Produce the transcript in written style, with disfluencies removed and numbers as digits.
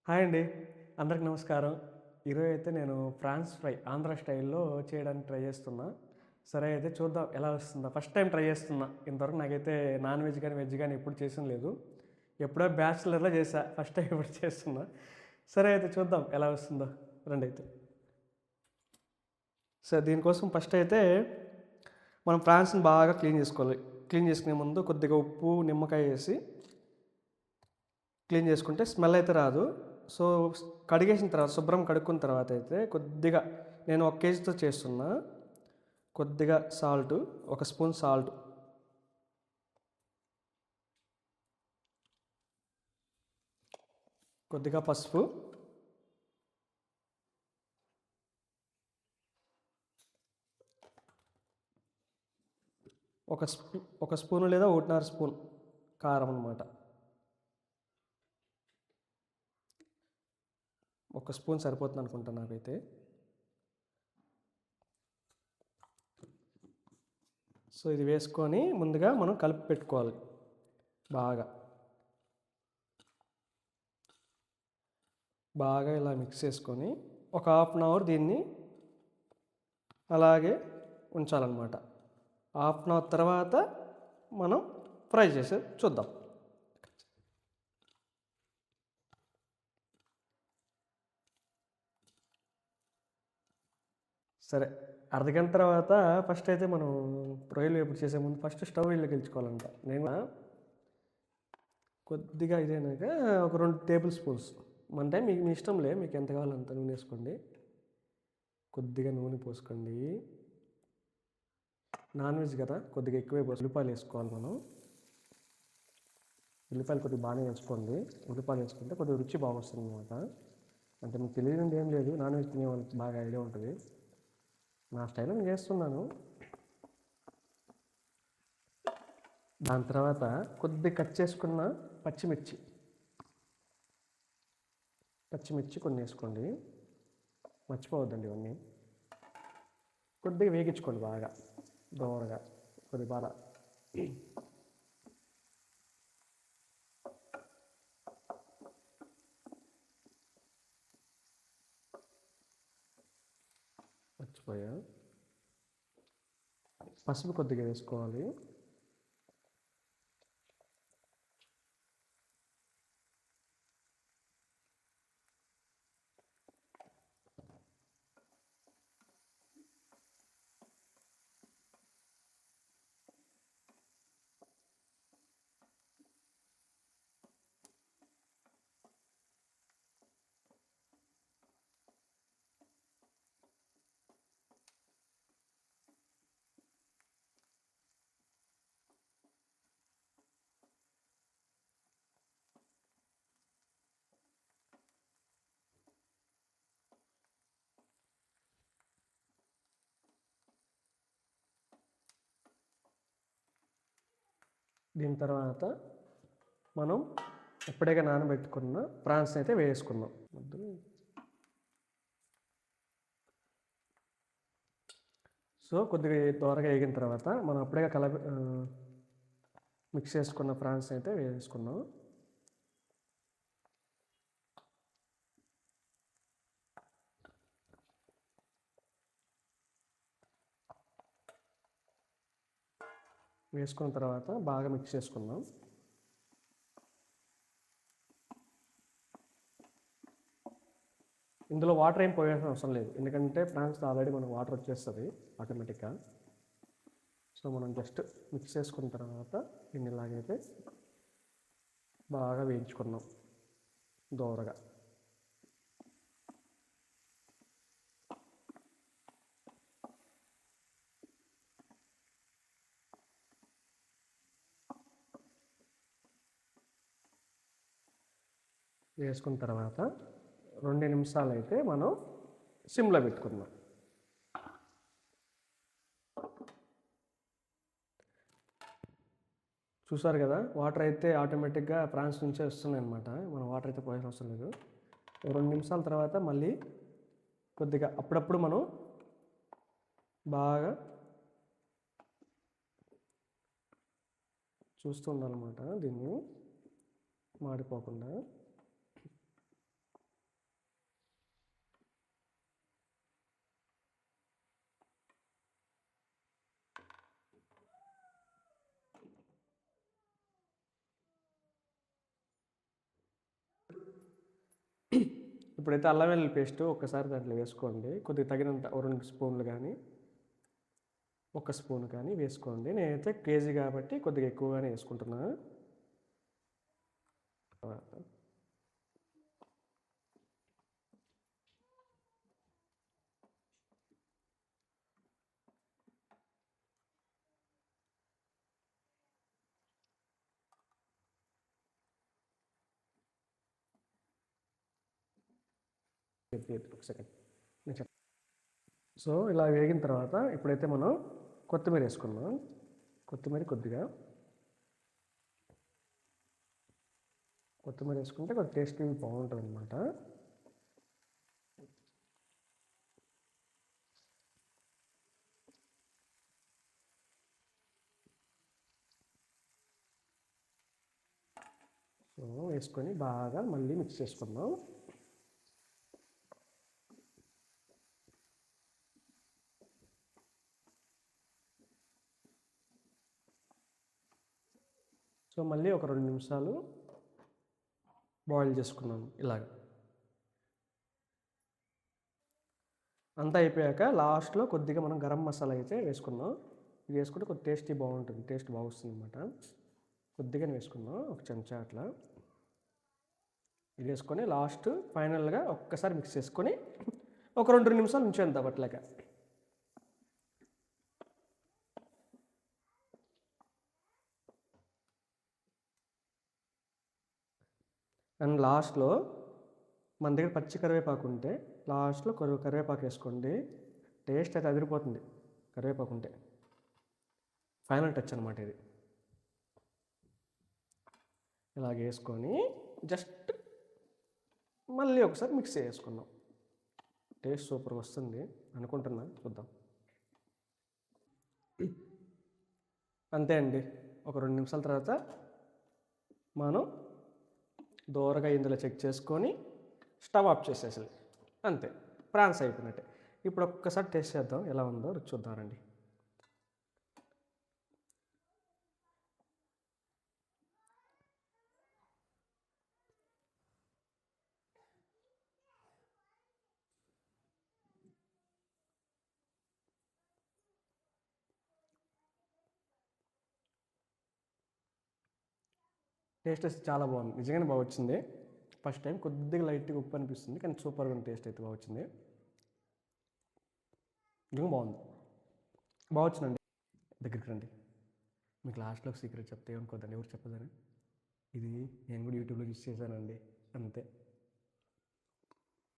Hi అండి. అందరికి నమస్కారం. ఈరోజు అయితే నేను ఫ్రాన్స్ ఫ్రై ఆంధ్ర స్టైల్‌లో చేయడానికి ట్రై చేస్తున్నా. సరే అయితే చూద్దాం ఎలా వస్తుందో. ఫస్ట్ టైం ట్రై చేస్తున్నా. ఇంతవరకు నాకైతే నాన్ వెజ్ గాని, వెజ్ గాని ఎప్పుడు చేసింది లేదు. ఎప్పుడో బ్యాచిలర్‌లో చేశా. ఫస్ట్ టైం ఇప్పుడు చేస్తున్నా. సరే అయితే చూద్దాం ఎలా వస్తుందో. రండైతే. సరే దీనికోసం ఫస్ట్ అయితే మనం ఫ్రాన్స్‌ని బాగా క్లీన్ చేసుకోవాలి. క్లీన్ చేసుకునే ముందు కొద్దిగా ఉప్పు, నిమ్మకాయ వేసి క్లీన్ చేసుకుంటే స్మెల్ అయితే రాదు. సో, కడిగేసిన తర్వాత శుభ్రం కడుక్కున్న తర్వాత అయితే కొద్దిగా నేను 1 కేజీతో చేస్తున్నా. కొద్దిగా సాల్టు, ఒక స్పూన్ సాల్ట్, కొద్దిగా పసుపు, ఒక స్పూను లేదా 1.5 స్పూన్ కారం అనమాట. ఒక స్పూన్ సరిపోతుంది అనుకుంటా నాకైతే. సో, ఇది వేసుకొని ముందుగా మనం కలిపి పెట్టుకోవాలి బాగా. బాగా ఇలా మిక్స్ చేసుకొని ఒక హాఫ్ అన్ అవర్ దీన్ని అలాగే ఉంచాలన్నమాట. హాఫ్ అన్ అవర్ తర్వాత మనం ఫ్రై చేసేది చూద్దాం. సరే, అర్ధగంట తర్వాత ఫస్ట్ అయితే మనం రొయ్యలు వేపుడు చేసే ముందు ఫస్ట్ స్టవ్ వెలిగించుకోవాలంట. నేను కొద్దిగా ఇదైనాక ఒక 2 టేబుల్ స్పూన్స్, అంటే మీకు మీ ఇష్టంలే, మీకు ఎంత కావాలో అంత నూనె వేసుకోండి. కొద్దిగా నూనె పోసుకోండి. నాన్ వెజ్ కదా, కొద్దిగా ఎక్కువే ఉల్లిపాయలు వేసుకోవాలి మనం. ఉల్లిపాయలు కొద్దిగా బాగానే వేసుకోండి. ఉల్లిపాయలు వేసుకుంటే కొద్దిగా రుచి బాగొస్తుంది అనమాట. అంటే మీకు తెలియనిది ఏం లేదు, నాన్ వెజ్ తినే వాళ్ళకి బాగా ఐడియా ఉంటుంది. నా స్టైల్లో నేను చేస్తున్నాను. దాని తర్వాత కొద్దిగా కట్ చేసుకున్న పచ్చిమిర్చి కొన్ని వేసుకోండి. మర్చిపోవద్దండి ఇవన్నీ. కొద్దిగా వేగించుకోండి బాగా దోరగా, కొద్దిగా బాగా. మర్చిపోయా, పసుపు కొద్దిగా వేసుకోవాలి. దీని తర్వాత మనం ఎప్పుడైనా నానబెట్టుకున్న ప్రాన్స్ అయితే వేసుకుందాం. సో కొద్దిగా దోరగా వేగిన తర్వాత మనం అప్పుడే మిక్స్ చేసుకున్న ప్రాన్స్ అయితే వేసుకున్నాం. వేసుకున్న తర్వాత బాగా మిక్స్ చేసుకుందాం. ఇందులో వాటర్ ఏం పోయాల్సిన అవసరం లేదు, ఎందుకంటే ప్రాన్స్లో ఆల్రెడీ మనకు వాటర్ వచ్చేస్తుంది ఆటోమేటిక్గా. సో మనం జస్ట్ మిక్స్ చేసుకున్న తర్వాత దీన్ని ఇలాగైతే బాగా వేయించుకున్నాం దోరగా. వేసుకున్న తర్వాత 2 నిమిషాలు అయితే మనం సిమ్లో పెట్టుకుందాం. చూసారు కదా, వాటర్ అయితే ఆటోమేటిక్గా ప్రాన్స్ నుంచే వస్తున్నాయి అనమాట. మనం వాటర్ అయితే పోయాల్సిన అవసరం లేదు. 2 నిమిషాల తర్వాత మళ్ళీ కొద్దిగా అప్పుడప్పుడు మనం బాగా చూస్తూ ఉండాలన్నమాట, దీన్ని మాడిపోకుండా. ఇప్పుడైతే అల్లం వెల్లుల్లి పేస్ట్ ఒక్కసారి దాంట్లో వేసుకోండి, కొద్దిగా తగినంత 2 స్పూన్లు కానీ 1 స్పూన్ కానీ వేసుకోండి. నేనైతే కేజీ కాబట్టి కొద్దిగా ఎక్కువగానే వేసుకుంటున్నాను. తర్వాత ఒక సెకండ్ నేను చెప్తాను. సో ఇలా వేగిన తర్వాత ఇప్పుడైతే మనం కొత్తిమీర వేసుకుందాం. కొత్తిమీర కొద్దిగా వేసుకుంటే కొద్దిగా టేస్ట్ బాగుంటుంది అనమాట. సో వేసుకొని బాగా మళ్ళీ మిక్స్ చేసుకుందాం. సో మళ్ళీ ఒక 2 నిమిషాలు బాయిల్ చేసుకున్నాను ఇలాగ. అంతా అయిపోయాక లాస్ట్లో కొద్దిగా మనం గరం మసాలా అయితే వేసుకున్నాం. ఇది వేసుకుంటే కొద్దిగా టేస్ట్ బాగా వస్తుంది అనమాట. కొద్దిగానే వేసుకున్నాం, ఒక చెంచా అట్లా. ఇది వేసుకొని లాస్ట్ ఫైనల్గా ఒక్కసారి మిక్స్ చేసుకొని ఒక 2 నిమిషాలు ఉంచేద్దాం అట్లాగా. అండ్ లాస్ట్లో మన దగ్గర పచ్చి కరివేపాకు ఉంటే లాస్ట్లో కరివేపాకు వేసుకోండి. టేస్ట్ అయితే అదిరిపోతుంది కరివేపాకు ఉంటే. ఫైనల్ టచ్ అనమాట ఇది. ఇలాగ వేసుకొని జస్ట్ మళ్ళీ ఒకసారి మిక్స్ చేసుకుందాం. టేస్ట్ సూపర్గా వస్తుంది అనుకుంటున్నా, చూద్దాం. అంతే అండి, ఒక 2 నిమిషాల తర్వాత మనం దూరగా ఇందులో చెక్ చేసుకొని స్టవ్ ఆఫ్ చేసేసాలి. అంతే, ప్రాన్స్ అయిపోయినట్టే. ఇప్పుడు ఒక్కసారి టేస్ట్ చేద్దాం ఎలా ఉందో, రుచి చూద్దాం రండి. టేస్ట్ అయితే చాలా బాగుంది, నిజంగానే బాగా వచ్చింది. ఫస్ట్ టైం కొద్దిగా లైట్గా ఉప్పు అనిపిస్తుంది, కానీ సూపర్గా ఉంది. టేస్ట్ అయితే బాగా వచ్చింది, నిజంగా బాగుంది. బాగా వచ్చిందండి. దగ్గరికి రండి, మీకు లాస్ట్లో ఒక సీక్రెట్ చెప్తే ఏమనుకోద్దండి, ఎవరు చెప్పదని. ఇది నేను కూడా యూట్యూబ్లో చూసి చేశానండి, అంతే.